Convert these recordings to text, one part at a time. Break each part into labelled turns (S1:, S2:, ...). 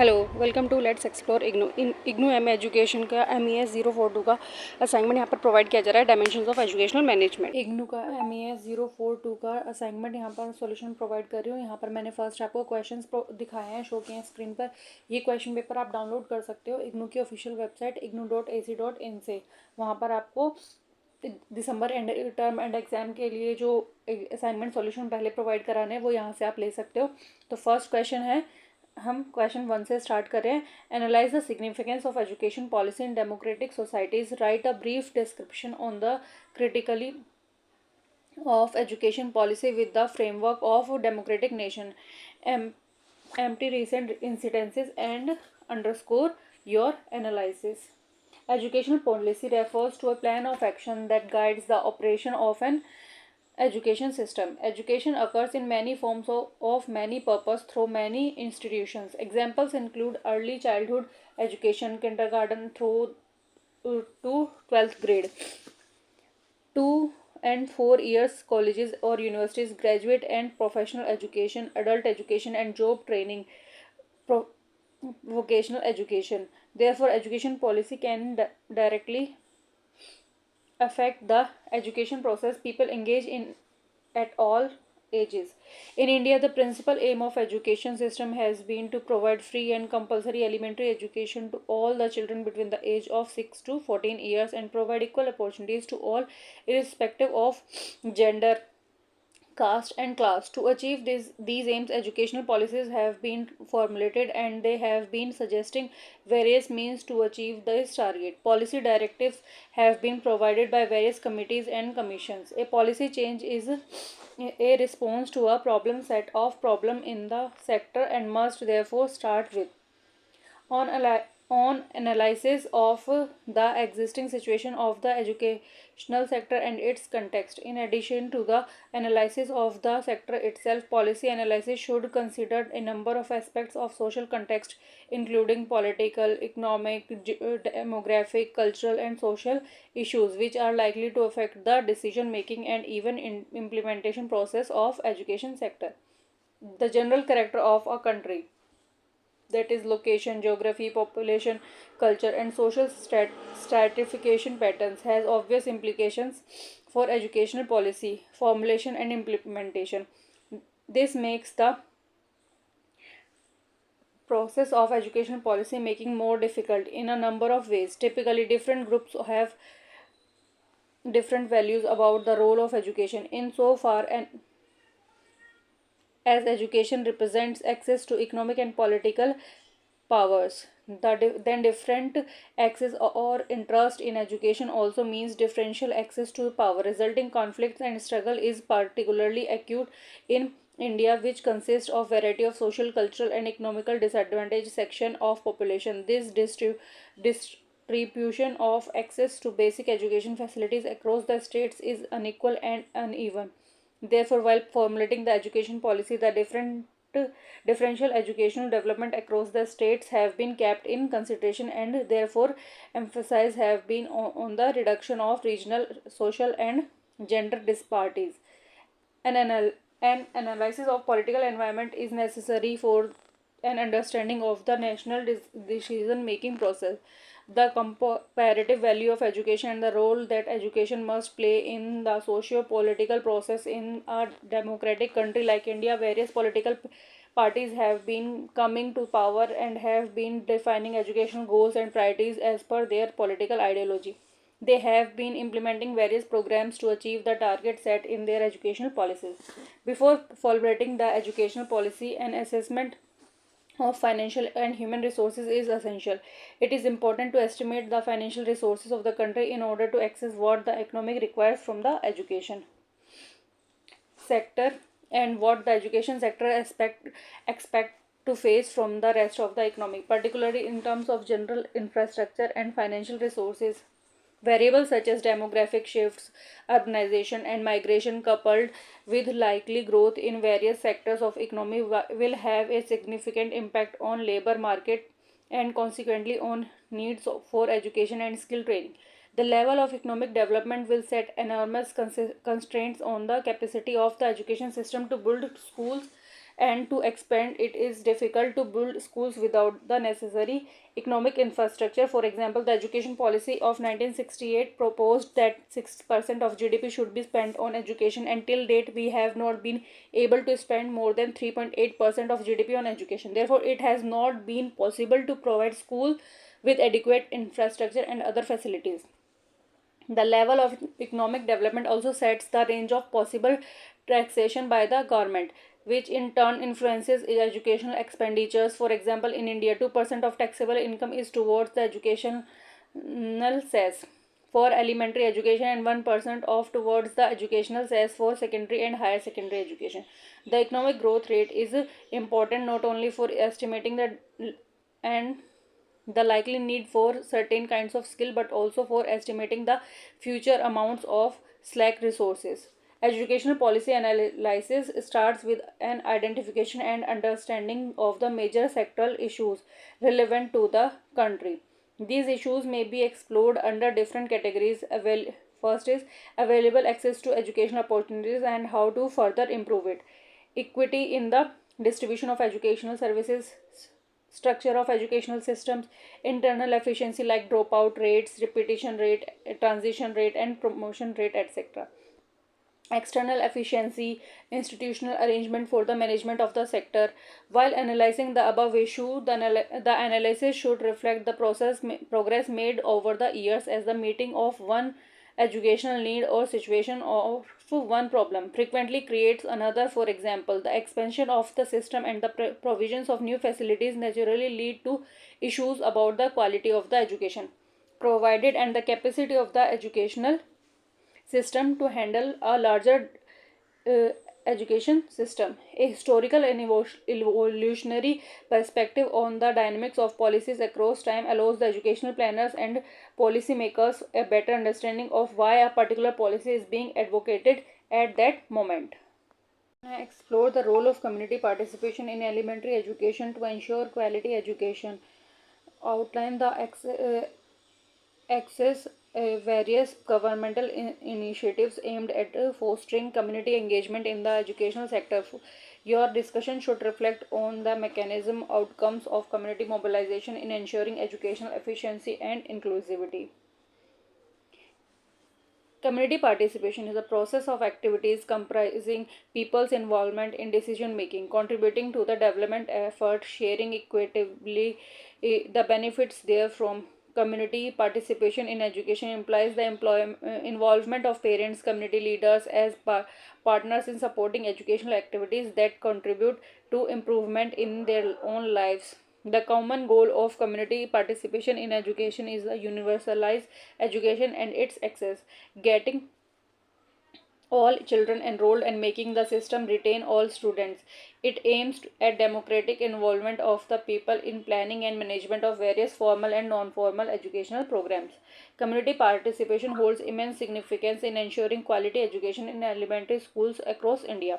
S1: Hello, welcome to let's explore IGNOU. In IGNOU M education का MES042 का assignment यहाँ पर प्रोवाइड किया जा रहा है, dimensions of educational management. IGNOU का MES042 का असाइनमेंट यहाँ पर सॉल्यूशन प्रोवाइड कर रही हूँ। यहाँ पर मैंने फर्स्ट आपको क्वेश्चंस दिखाए हैं, शो किए हैं स्क्रीन पर। ये क्वेश्चन पेपर आप डाउनलोड कर सकते हो इग्नू की ऑफिशियल वेबसाइट ignou.ac.in से। वहाँ पर आपको दिसंबर एंड टर्म एंड एग्जाम के लिए जो असाइनमेंट सॉल्यूशन पहले प्रोवाइड कराने हैं वो यहाँ से आप ले सकते हो। तो फर्स्ट क्वेश्चन है, हम क्वेश्चन 1 से स्टार्ट कर रहे हैं। Analyse the significance of education policy in democratic societies, right a brief description on the critically of education policy with the framework of democratic nation. Empty recent incidences and underscore your analysis. Educational policy refers to a plan of action that guides the operation of an education system. Education occurs in many forms of many purpose through many institutions. Examples include early childhood education, kindergarten through to 12th grade, 2 and 4 years colleges or universities, graduate and professional education, adult education and job training, vocational education. Therefore, education policy can directly affect the education process people engage in at all ages. In India, the principal aim of education system has been to provide free and compulsory elementary education to all the children between the age of 6 to 14 years and provide equal opportunities to all irrespective of gender, caste and class. To achieve these aims, educational policies have been formulated and they have been suggesting various means to achieve this target. Policy directives have been provided by various committees and commissions. A policy change is a response to a problem set of problem in the sector and must therefore start with on analysis of the existing situation of the educational sector and its context. In addition to the analysis of the sector itself, policy analysis should consider a number of aspects of social context, including political, economic, demographic, cultural, and social issues, which are likely to affect the decision making and even implementation process of education sector. The general character of a country, that is location, geography, population, culture, and social stratification patterns, has obvious implications for educational policy formulation and implementation. This makes the process of educational policy making more difficult in a number of ways. Typically, different groups have different values about the role of education insofar and as education represents access to economic and political powers. Then different access or interest in education also means differential access to power. Resulting conflicts and struggle is particularly acute in India, which consists of variety of social, cultural, and economical disadvantaged section of population. This distribution of access to basic education facilities across the states is unequal and uneven. Therefore, while formulating the education policy, the differential educational development across the states have been kept in consideration and therefore emphasis have been on the reduction of regional, social and gender disparities. An analysis of political environment is necessary for an understanding of the national decision making process. The comparative value of education and the role that education must play in the socio-political process in a democratic country like India. Various political parties have been coming to power and have been defining educational goals and priorities as per their political ideology. They have been implementing various programs to achieve the target set in their educational policies. Before formulating the educational policy, an assessment of financial and human resources is essential. It is important to estimate the financial resources of the country in order to access what the economic requires from the education sector and what the education sector expect to face from the rest of the economy, particularly in terms of general infrastructure and financial resources. Variables such as demographic shifts, urbanization, and migration, coupled with likely growth in various sectors of economy, will have a significant impact on labor market and consequently on needs for education and skill training. The level of economic development will set enormous constraints on the capacity of the education system to build schools and to expand it is difficult to build schools without the necessary economic infrastructure. For example, the education policy of 1968 proposed that 6% of GDP should be spent on education, and till date we have not been able to spend more than 3.8% of GDP on education. Therefore, it has not been possible to provide school with adequate infrastructure and other facilities. The level of economic development also sets the range of possible taxation by the government, which in turn influences educational expenditures. For example, in India, 2% of taxable income is towards the educational cess for elementary education and 1% of towards the educational cess for secondary and higher secondary education. The economic growth rate is important not only for estimating the and the likely need for certain kinds of skill, but also for estimating the future amounts of slack resources. Educational policy analysis starts with an identification and understanding of the major sectoral issues relevant to the country. These issues may be explored under different categories. First is available access to educational opportunities and how to further improve it. Equity in the distribution of educational services, structure of educational systems, internal efficiency like dropout rates, repetition rate, transition rate, and promotion rate, etc. External efficiency, institutional arrangement for the management of the sector. While analyzing the above issue, the analysis should reflect the progress made over the years as the meeting of one educational need or situation of one problem frequently creates another. For example, the expansion of the system and the provisions of new facilities naturally lead to issues about the quality of the education provided and the capacity of the educational system to handle a larger uh, education system. A historical and evolutionary perspective on the dynamics of policies across time allows the educational planners and policymakers a better understanding of why a particular policy is being advocated at that moment. I explore the role of community participation in elementary education to ensure quality education. Outline the access various governmental initiatives aimed at fostering community engagement in the educational sector. Your discussion should reflect on the mechanism outcomes of community mobilization in ensuring educational efficiency and inclusivity. Community participation is a process of activities comprising people's involvement in decision making, contributing to the development effort, sharing equitably the benefits therefrom. Community participation in education implies the involvement of parents, community leaders as partners in supporting educational activities that contribute to improvement in their own lives. The common goal of community participation in education is a universalized education and its access, getting all children enrolled and making the system retain all students. It aims at democratic involvement of the people in planning and management of various formal and non-formal educational programs. Community participation holds immense significance in ensuring quality education in elementary schools across India.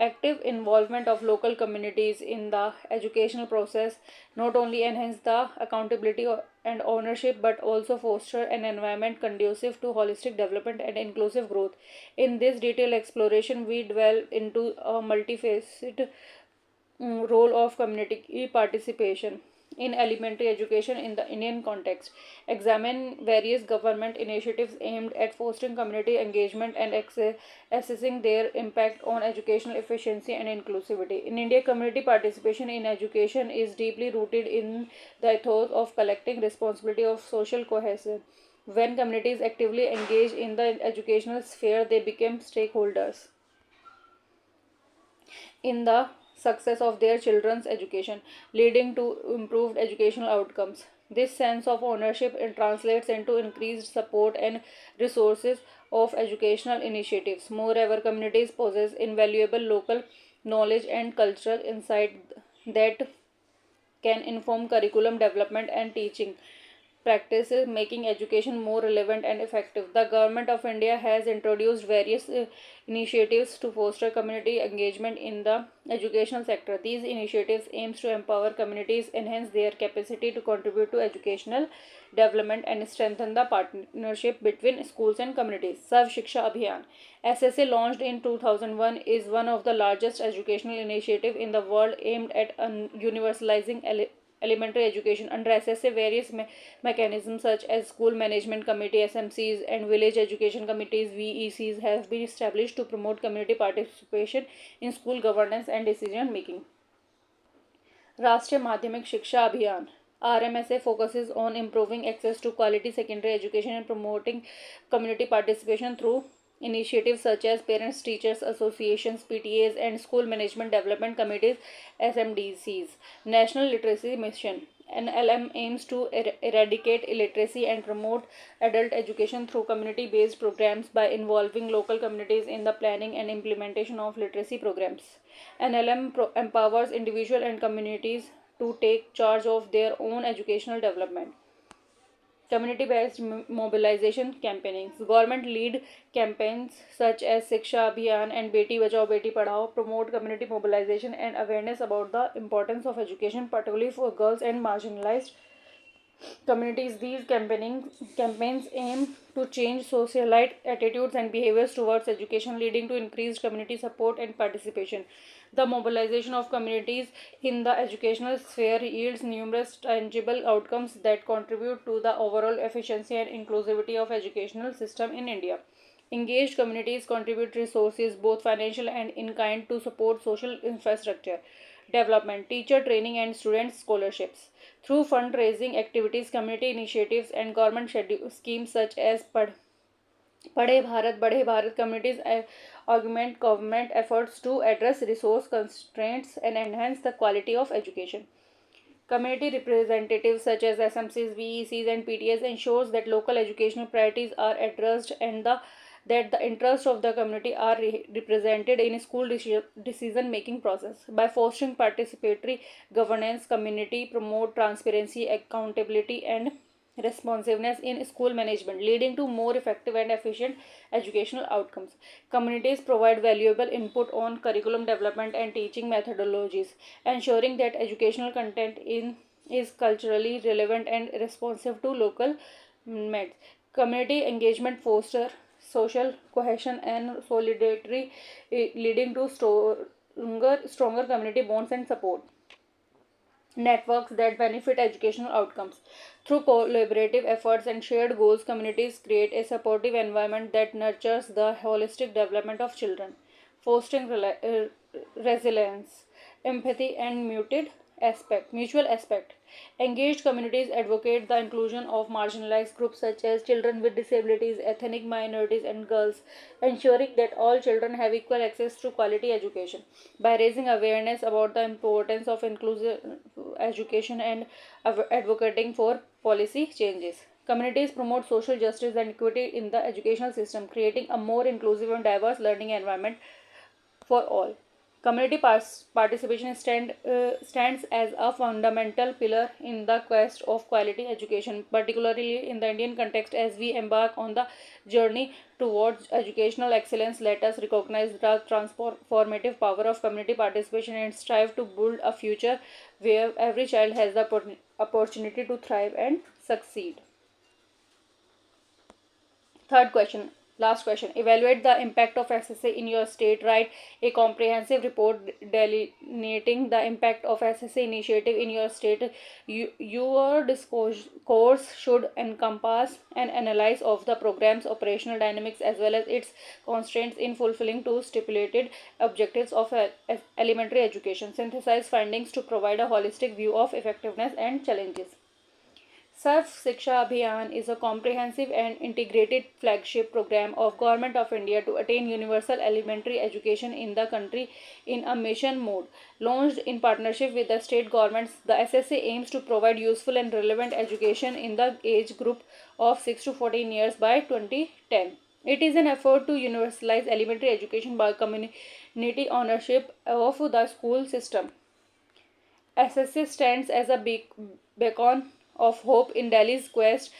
S1: Active involvement of local communities in the educational process not only enhance the accountability and ownership but also foster an environment conducive to holistic development and inclusive growth. In this detailed exploration, we delve into a multifaceted role of community participation in elementary education in the Indian context. Examine various government initiatives aimed at fostering community engagement and assessing their impact on educational efficiency and inclusivity. In India, community participation in education is deeply rooted in the ethos of collective responsibility of social cohesion. When communities actively engage in the educational sphere, they become stakeholders in the success of their children's education, leading to improved educational outcomes. This sense of ownership translates into increased support and resources of educational initiatives. Moreover, communities possess invaluable local knowledge and cultural insight that can inform curriculum development and teaching. practices, making education more relevant and effective. The Government of India has introduced various initiatives to foster community engagement in the educational sector. These initiatives aims to empower communities, enhance their capacity to contribute to educational development, and strengthen the partnership between schools and communities. Sarv Shiksha Abhiyan SSA, launched in 2001, is one of the largest educational initiatives in the world aimed at universalizing elementary education. Under SSA, various mechanisms such as School Management Committee (SMCs) and Village Education Committees (VECs) have been established to promote community participation in school governance and decision making. Rashtriya Madhyamik Shiksha Abhiyan RMSA focuses on improving access to quality secondary education and promoting community participation through initiatives such as Parents Teachers Associations (PTAs) and School Management Development Committees (SMDCs). National Literacy Mission NLM aims to eradicate illiteracy and promote adult education through community-based programs by involving local communities in the planning and implementation of literacy programs. NLM empowers individuals and communities to take charge of their own educational development. Community-based mobilization campaigns. Government lead campaigns such as Shiksha Abhiyan and Beti Bachao Beti Padhao promote community mobilization and awareness about the importance of education, particularly for girls and marginalized communities. These campaigns aim to change socialite attitudes and behaviors towards education, leading to increased community support and participation. The mobilization of communities in the educational sphere yields numerous tangible outcomes that contribute to the overall efficiency and inclusivity of educational system in India. Engaged communities contribute resources, both financial and in kind, to support social infrastructure development, teacher training, and student scholarships. Through fundraising activities, community initiatives, and government schemes such as Padhe Bharat, Badhe Bharat, communities augment government efforts to address resource constraints and enhance the quality of education. Community representatives such as SMCs, VECs, and PTAs ensures that local educational priorities are addressed and that the interests of the community are represented in school decision making process. By fostering participatory governance, community promote transparency, accountability, and responsiveness in school management, leading to more effective and efficient educational outcomes. Communities provide valuable input on curriculum development and teaching methodologies, ensuring that educational content is culturally relevant and responsive to local needs. Community engagement foster social cohesion and solidarity, leading to stronger community bonds and support networks that benefit educational outcomes. Through collaborative efforts and shared goals, communities create a supportive environment that nurtures the holistic development of children, fostering resilience, empathy, and mutual aspect. Engaged communities advocate the inclusion of marginalized groups such as children with disabilities, ethnic minorities, and girls, ensuring that all children have equal access to quality education. By raising awareness about the importance of inclusive education and advocating for policy changes, communities promote social justice and equity in the educational system, creating a more inclusive and diverse learning environment for all. Community participation stands as a fundamental pillar in the quest of quality education, particularly in the Indian context. As we embark on the journey towards educational excellence, let us recognize the transformative power of community participation and strive to build a future where every child has the opportunity to thrive and succeed. Third question, last question. Evaluate the impact of SSA in your state. Write a comprehensive report delineating the impact of SSA initiative in your state. Your discourse should encompass an analysis of the program's operational dynamics as well as its constraints in fulfilling two stipulated objectives of elementary education. Synthesize findings to provide a holistic view of effectiveness and challenges. Sarv Shiksha Abhiyan is a comprehensive and integrated flagship program of Government of India to attain universal elementary education in the country in a mission mode. Launched in partnership with the state governments, the SSA aims to provide useful and relevant education in the age group of 6 to 14 years by 2010. It is an effort to universalize elementary education by community ownership of the school system. SSA stands as a beacon of hope in Delhi's quest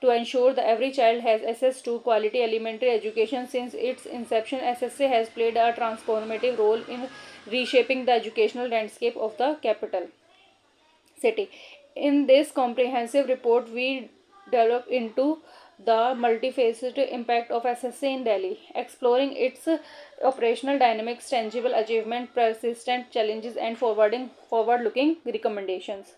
S1: to ensure that every child has access to quality elementary education. Since its inception, SSA has played a transformative role in reshaping the educational landscape of the capital city. In this comprehensive report, we delve into the multifaceted impact of SSA in Delhi, exploring its operational dynamics, tangible achievement, persistent challenges, and forward-looking recommendations.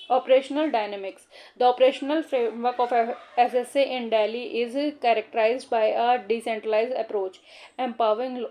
S1: Operational dynamics. The operational framework of SSA in Delhi is characterized by a decentralized approach, empowering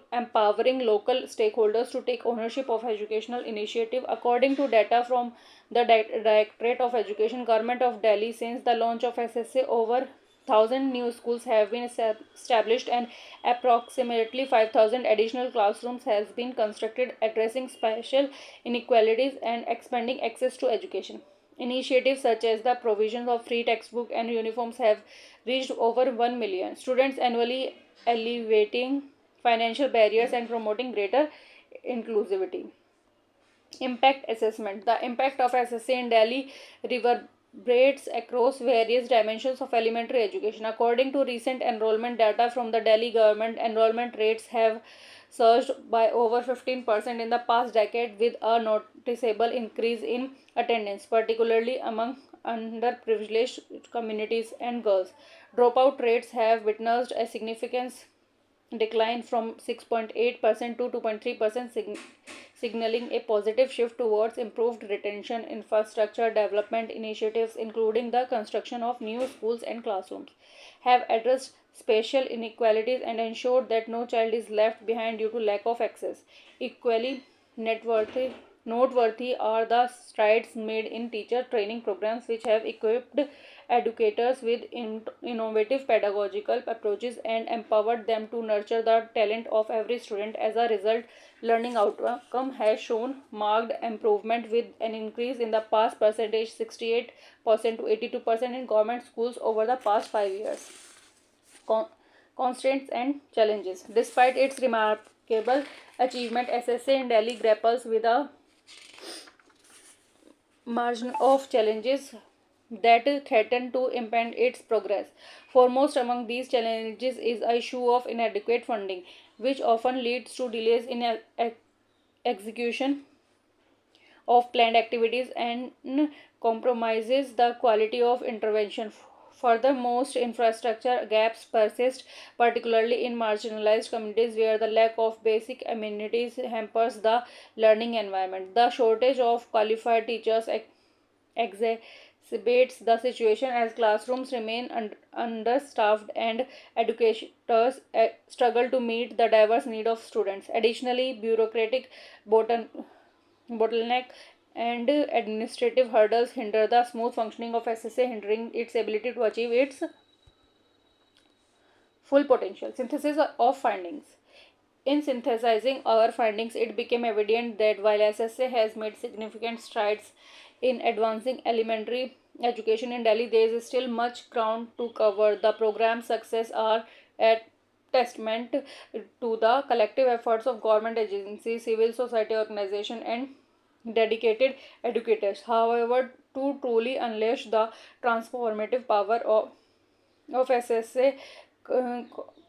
S1: local stakeholders to take ownership of educational initiative. According to data from the Directorate of Education, Government of Delhi, since the launch of SSA, over 1,000 new schools have been established and approximately 5,000 additional classrooms has been constructed, addressing spatial inequalities and expanding access to education. Initiatives such as the provision of free textbook and uniforms have reached over 1 million students annually, alleviating financial barriers and promoting greater inclusivity. Impact assessment. The impact of SSA in Delhi reverberates across various dimensions of elementary education. According to recent enrollment data from the Delhi government, enrollment rates have surged by over 15% in the past decade, with a noticeable increase in attendance, particularly among underprivileged communities and girls. Dropout rates have witnessed a significant decline from 6.8% to 2.3%, signaling a positive shift towards improved retention. Infrastructure development initiatives, including the construction of new schools and classrooms, have addressed spatial inequalities and ensured that no child is left behind due to lack of access. Equally noteworthy are the strides made in teacher training programs, which have equipped educators with innovative pedagogical approaches and empowered them to nurture the talent of every student. As a result, learning outcome has shown marked improvement, with an increase in the pass percentage 68% to 82% in government schools over the past 5 years. Constraints and challenges. Despite its remarkable achievement, SSA in Delhi grapples with a margin of challenges that threaten to impede its progress. Foremost among these challenges is the issue of inadequate funding, which often leads to delays in execution of planned activities and compromises the quality of intervention. Further, most infrastructure gaps persist, particularly in marginalized communities where the lack of basic amenities hampers the learning environment. The shortage of qualified teachers exacerbates the situation, as classrooms remain understaffed and educators struggle to meet the diverse needs of students. Additionally, bureaucratic bottleneck and administrative hurdles hinder the smooth functioning of SSA, hindering its ability to achieve its full potential. Synthesis of findings. In synthesizing our findings, it became evident that while SSA has made significant strides in advancing elementary education in Delhi, there is still much ground to cover. The program's success are a testament to the collective efforts of government agencies, civil society organizations, and dedicated educators. However, to truly unleash the transformative power of SSA,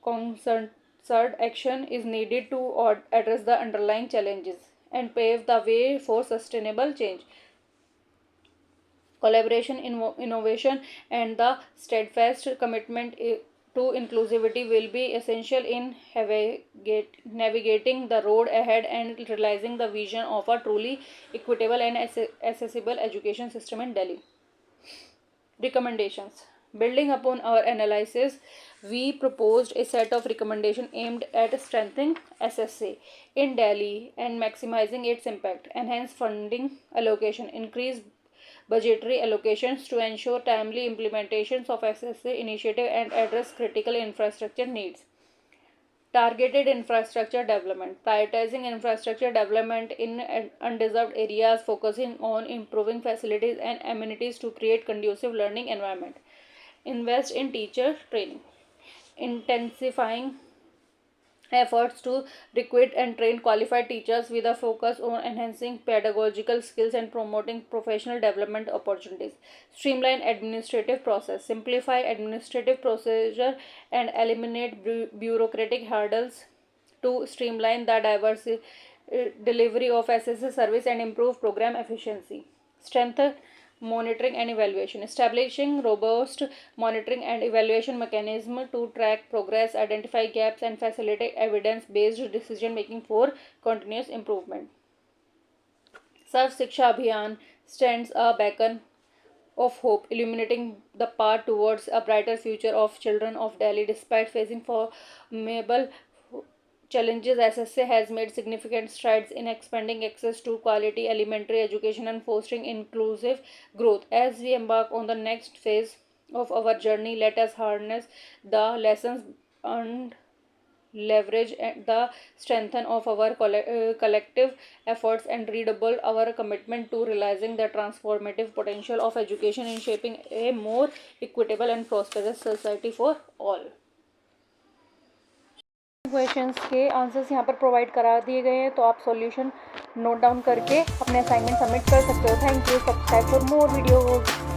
S1: concerted action is needed to address the underlying challenges and pave the way for sustainable change. Collaboration, innovation, and the steadfast commitment to inclusivity will be essential in navigating the road ahead and realizing the vision of a truly equitable and accessible education system in Delhi. Recommendations. Building upon our analysis, we proposed a set of recommendations aimed at strengthening SSA in Delhi and maximizing its impact. Enhance funding allocation, increase budgetary allocations to ensure timely implementations of SSA initiative and address critical infrastructure needs. Targeted infrastructure development. Prioritizing infrastructure development in undeserved areas, focusing on improving facilities and amenities to create conducive learning environment. Invest in teacher training. Intensifying efforts to recruit and train qualified teachers with a focus on enhancing pedagogical skills and promoting professional development opportunities. Streamline administrative process, simplify administrative procedure and eliminate bureaucratic hurdles to streamline the diverse delivery of SSS service and improve program efficiency. Strengthen monitoring and evaluation, establishing robust monitoring and evaluation mechanism to track progress, identify gaps and facilitate evidence based decision making for continuous improvement. Sarv Shiksha Abhiyan stands a beacon of hope, illuminating the path towards a brighter future of children of Delhi. Despite facing formidable challenges, SSA has made significant strides in expanding access to quality elementary education and fostering inclusive growth. As we embark on the next phase of our journey, let us harness the lessons and leverage the strength of our collective efforts and redouble our commitment to realizing the transformative potential of education in shaping a more equitable and prosperous society for all. Questions के answers यहाँ पर provide करा दिए गए हैं, तो आप solution note down करके अपने असाइनमेंट सबमिट कर सकते हो. Thank you. Subscribe for more videos.